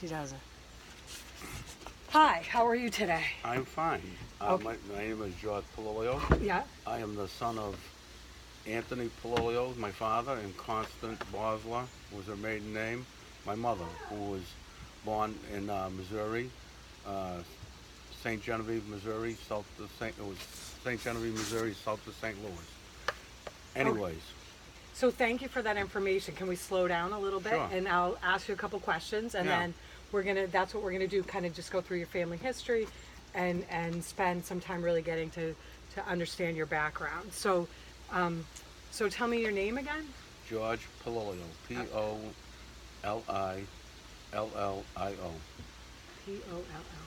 She doesn't. Hi, how are you today? I'm fine. Okay. My name is George Polilio. Yeah? I am the son of Anthony Polilio, my father, and Constant Bosler was her maiden name. My mother, who was born in Missouri, uh, St. Genevieve, Missouri, south of St. It was St. Genevieve, Missouri, south of St. Louis. Okay. Anyways, So thank you for that information. Can we slow down a little bit? Sure. And I'll ask you a couple questions, and Yeah. then that's what we're gonna do, kind of just go through your family history and spend some time really getting to understand your background. So tell me your name again. George Polilio, P-O-L-I-L-L-I-O. P-O-L-L.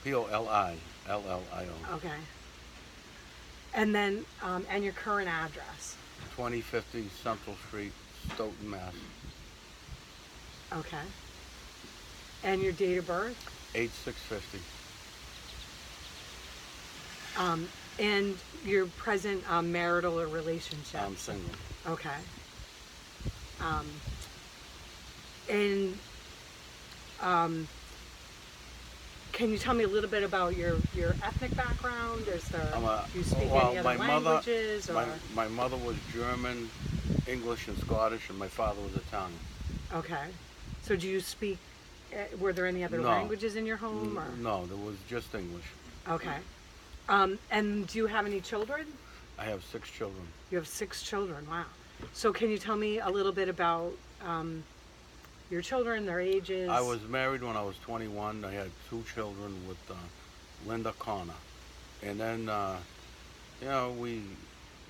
P-O-L-I-L-L-I-O. Okay. And then, and your current address. 2050 Central Street, Stoughton, Mass. Okay. And your date of birth. 8650. And your present marital or relationship. I'm single. Okay. And can you tell me a little bit about your ethnic background? Is there, do you speak any other languages? My mother was German, English, and Scottish, and my father was Italian. Okay. So do you speak, were there any other No. languages in your home? Or? No, there was just English. Okay. And do you have any children? I have 6 children. You have 6 children, wow. So can you tell me a little bit about your children, their ages? I was married when I was 21. I had 2 children with Linda Connor. And then, we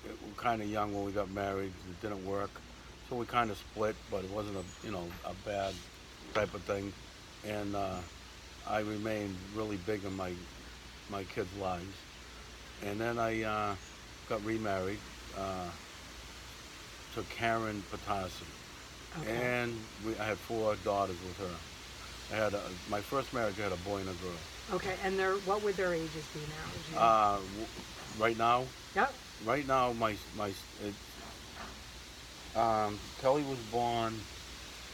were kind of young when we got married. It didn't work. So we kind of split, but it wasn't a bad type of thing. And I remained really big in my kids' lives. And then I got remarried to Karen Patasi. Okay. And I had 4 daughters with her. I had my first marriage. I had a boy and a girl. Okay, and what would their ages be now? Right now. Yep. Right now, Kelly was born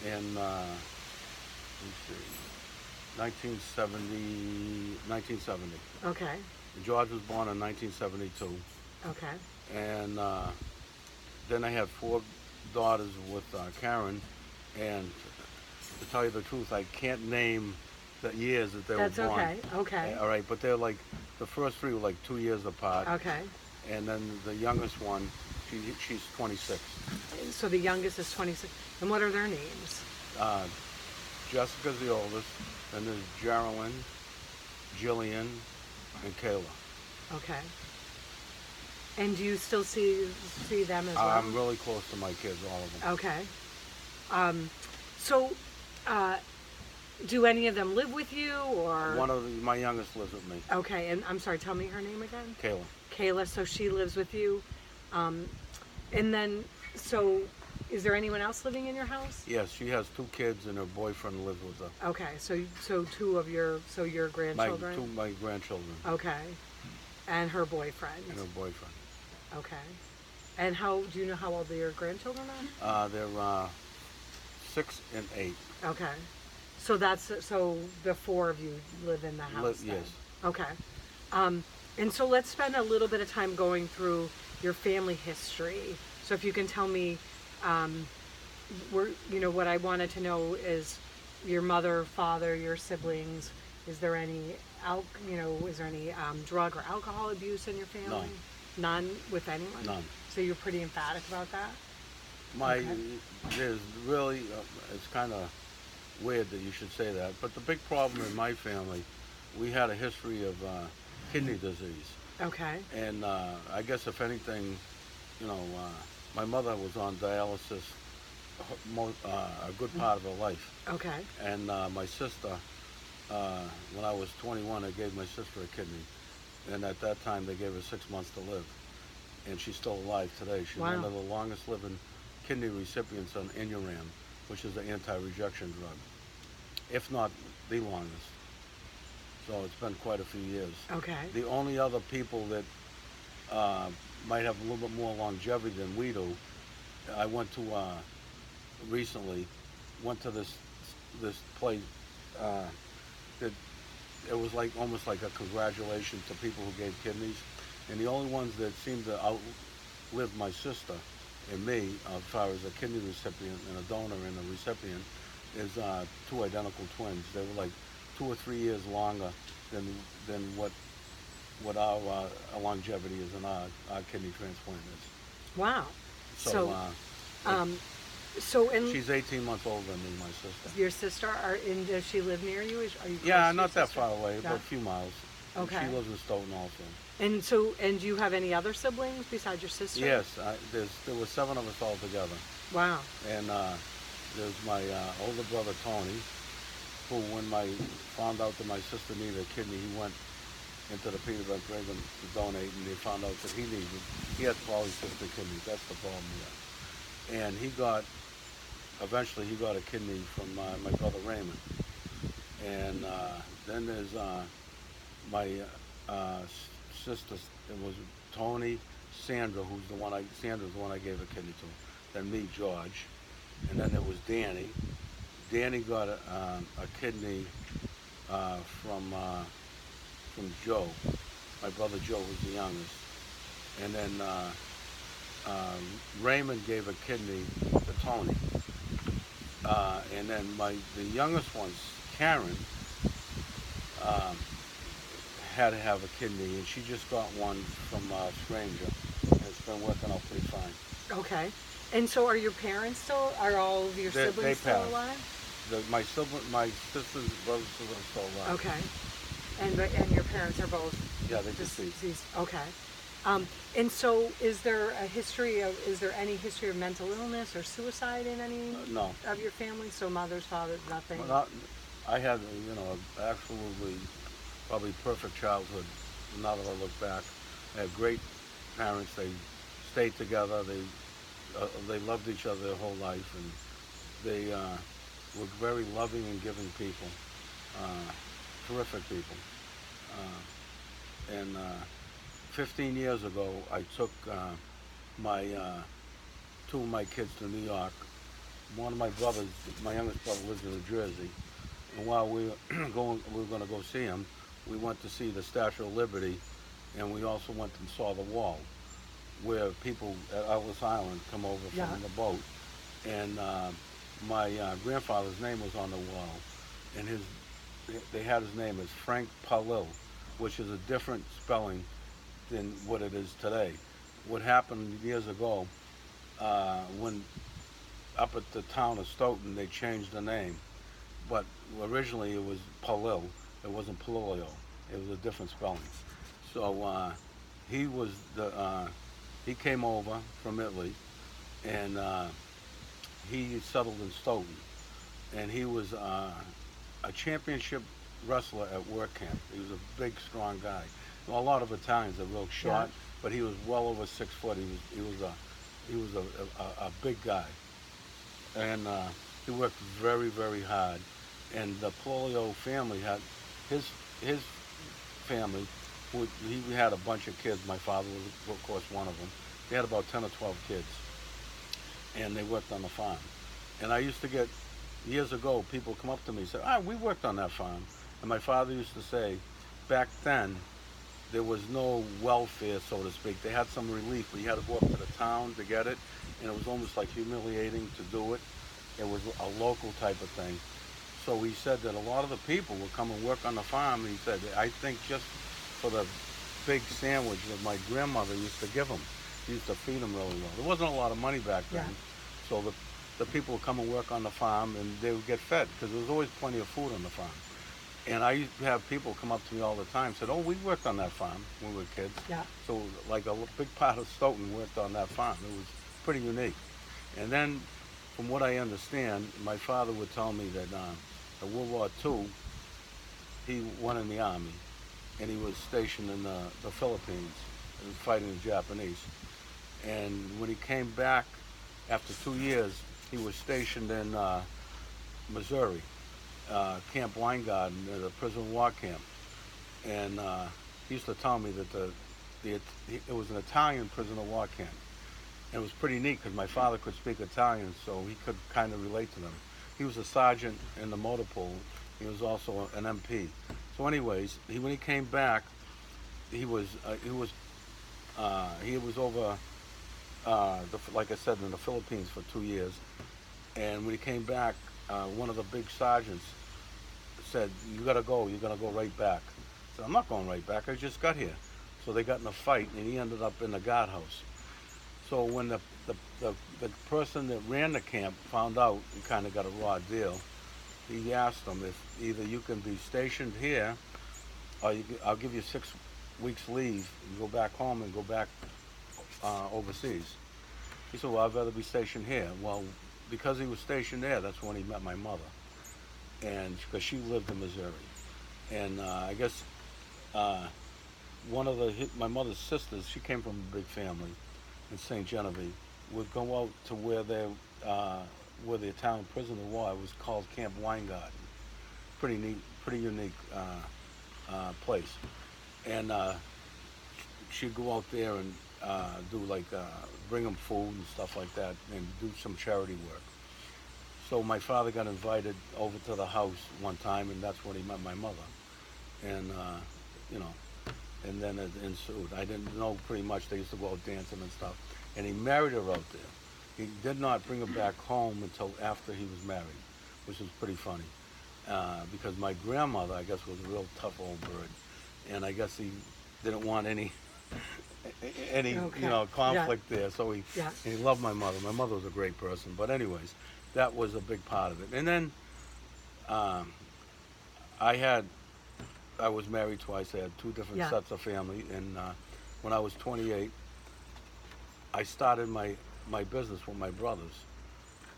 in let me see, 1970. Okay. George was born in 1972. Okay. And then I had 4 daughters with Karen, and to tell you the truth, I can't name the years that they That's were born. okay. Okay. All right, but they're like, the first 3 were like 2 years apart. Okay. And then the youngest one, she's 26. So the youngest is 26. And what are their names? Jessica's the oldest, then there's Geraldine, Jillian, and Kayla. Okay. And do you still see them as well? I'm really close to my kids, all of them. Okay. So, do any of them live with you, or? My youngest lives with me. Okay, and I'm sorry, tell me her name again. Kayla. Kayla, so she lives with you. And then, so is there anyone else living in your house? Yes, she has 2 kids and her boyfriend lives with her. Okay, so your grandchildren? My grandchildren. Okay. And her boyfriend? And her boyfriend. Okay. And do you know how old your grandchildren are? They're 6 and 8. Okay. So the 4 of you live in the house then? Yes. Okay. And so let's spend a little bit of time going through your family history. So if you can tell me, what I wanted to know is your mother, father, your siblings. Is there any drug or alcohol abuse in your family? None with anyone? None. So you're pretty emphatic about that? There's really, it's kind of weird that you should say that, but the big problem in my family, we had a history of kidney disease. Okay. And I guess if anything, my mother was on dialysis a good part of her life. Okay. And my sister, when I was 21, I gave my sister a kidney. And at that time, they gave her 6 months to live. And she's still alive today. She's Wow. one of the longest living kidney recipients on Inuram, which is the anti-rejection drug, if not the longest. So it's been quite a few years. Okay. The only other people that might have a little bit more longevity than we do, I went to recently, went to this place uh, that it was like almost like a congratulation to people who gave kidneys, and the only ones that seemed to outlive my sister and me, as far as a kidney recipient and a donor and a recipient, is two identical twins. They were like 2 or 3 years longer than what our longevity is in our kidney transplant is. Wow. So, So, um, so in she's 18 months older than me, my sister. your sister, does she live near you? Are you close Yeah, to your not that sister? far away, Yeah. about a few miles. Okay. She lives in Stoughton also. And do you have any other siblings besides your sister? Yes, there were 7 of us all together. Wow. And there's my older brother, Tony, who when found out that my sister needed a kidney, he went into the Peterborough Prison to donate, and they found out that he had polycystic kidneys. That's the problem he had. And eventually he got a kidney from my brother Raymond. And then there's my sister, it was Tony, Sandra's the one I gave a kidney to. Then me, George, and then there was Danny. Danny got a kidney from Joe, my brother Joe was the youngest, and then Raymond gave a kidney to Tony, and then the youngest ones, Karen, had to have a kidney, and she just got one from a stranger, and it's been working out pretty fine. Okay. And so are your parents are all of your siblings They still passed. alive? My sister's brothers are still alive. Okay. And your parents are both Yeah, they deceased. deceased. Okay. And so is there any history of mental illness or suicide in any No. of your family? So mothers, fathers, nothing? Well, I had, absolutely, probably perfect childhood. Now that I look back, I had great parents. They stayed together. They loved each other their whole life, and they were very loving and giving people, terrific people. And 15 years ago, I took my 2 of my kids to New York. One of my brothers, my youngest brother, lives in New Jersey, and while we were going to go see him, we went to see the Statue of Liberty, and we also went and saw the wall, where people at Ellis Island come over Yeah. from the boat, and my grandfather's name was on the wall, and they had his name as Frank Palil, which is a different spelling than what it is today. What happened years ago, when up at the town of Stoughton, they changed the name, but originally it was Palil. It wasn't Palilio. It was a different spelling. So he came over from Italy, and he settled in Stoughton, and he was a championship wrestler at work camp. He was a big, strong guy. Well, a lot of Italians are real short, Yeah. but he was well over 6 foot. He was a big guy, and he worked very, very hard. And the Polio family had his family. He had a bunch of kids. My father was, of course, one of them. They had about 10 or 12 kids, and they worked on the farm. And I used to get, years ago, people come up to me and say, we worked on that farm. And my father used to say, back then, there was no welfare, so to speak. They had some relief, but you had to go up to the town to get it, and it was almost like humiliating to do it. It was a local type of thing. So he said that a lot of the people would come and work on the farm, and he said, I think just for the big sandwich that my grandmother used to give them, she used to feed them really well. There wasn't a lot of money back then, Yeah. so the people would come and work on the farm, and they would get fed, because there was always plenty of food on the farm. And I used to have people come up to me all the time, said, we worked on that farm when we were kids. Yeah. So like a big part of Stoughton worked on that farm. It was pretty unique. And then, from what I understand, my father would tell me that in World War II, he went in the army, and he was stationed in the Philippines, and fighting the Japanese. And when he came back, after 2 years, he was stationed in Missouri, Camp Weingarten, the prison war camp. And he used to tell me that it was an Italian prisoner war camp. And it was pretty neat because my father could speak Italian, so he could kind of relate to them. He was a sergeant in the motor pool, He was also an MP. So, anyways, when he came back, he was over like I said, in the Philippines for 2 years. And when he came back, one of the big sergeants said, "You gotta go. You're gonna go right back." I said, "I'm not going right back. I just got here." So they got in a fight, and he ended up in the guardhouse. So when the person that ran the camp found out, he kind of got a raw deal. He asked them if either you can be stationed here, or I'll give you 6 weeks leave and go back home and go back overseas. He said, "Well, I'd rather be stationed here." Well, because he was stationed there, that's when he met my mother, and because she lived in Missouri, and I guess one of my mother's sisters, she came from a big family in St. Genevieve, would go out to where the Italian prisoner was. It was called Camp Weingarten. Pretty neat, pretty unique place, and she'd go out there and do like bring them food and stuff like that, and do some charity work. So my father got invited over to the house one time, and that's when he met my mother, and you know, and then it ensued. I didn't know pretty much. They used to go out dancing and stuff, and he married her out there. He did not bring her back home until after he was married, which was pretty funny, because my grandmother, I guess, was a real tough old bird, and I guess he didn't want any Okay. conflict there. So Yeah. he loved my mother. My mother was a great person. But anyways, that was a big part of it. And then I was married twice. I had two different Yeah. sets of family. And when I was 28, I started my business with my brothers.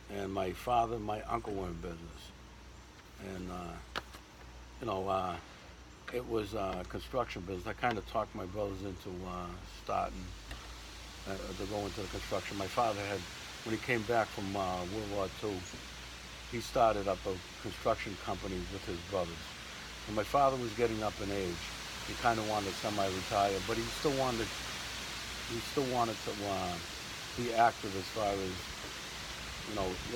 And my father and my uncle were in business. And it was construction business. I kind of talked my brothers into starting to go into the construction. My father when he came back from World War II, he started up a construction company with his brothers. And my father was getting up in age. He kind of wanted to semi-retire, but he still wanted to be active as far as,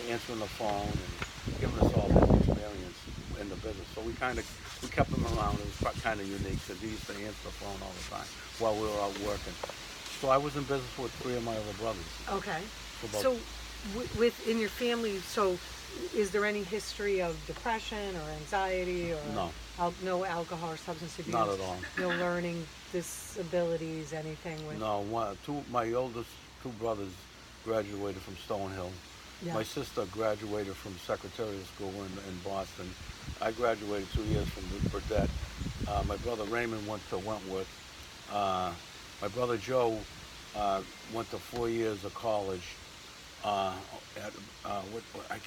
answering the phone and giving us all that experience in the business. So we kept him around. It was kind of unique because he used to answer the phone all the time while we were out working. So I was in business with 3 of my other brothers. Okay. For So, within your family, so is there any history of depression or anxiety or No. No alcohol or substance abuse? Not at all. No learning disabilities, anything with? No, my oldest 2 brothers graduated from Stonehill. Yeah. My sister graduated from Secretarial School in Boston. I graduated 2 years from Burdett. My brother Raymond went to Wentworth. My brother Joe went to 4 years of college. I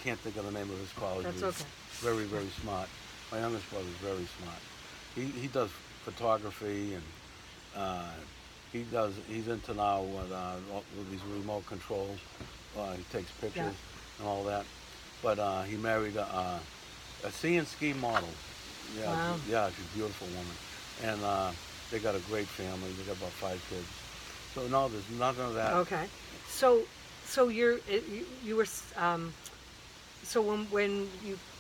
can't think of the name of his college. That's He's okay. very, very smart. My youngest brother is very smart. He does photography, and he's into now with these remote controls. He takes pictures and all that. But he married a sea and ski model. Yeah, Wow. she's a beautiful woman, and they got a great family. They got about 5 kids. So no, there's nothing of that. Okay. So you were so when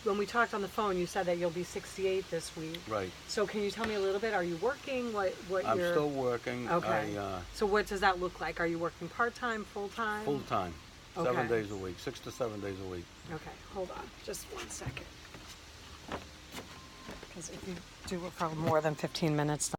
we talked on the phone, you said that you'll be 68 this week. Right. So can you tell me a little bit? Are you working? What I'm you're... still working. Okay. So what does that look like? Are you working part-time, full-time? Full time, Okay. 7 days a week, 6 to 7 days a week. Okay, hold on, just 1 second. Because if you do it for more than 15 minutes,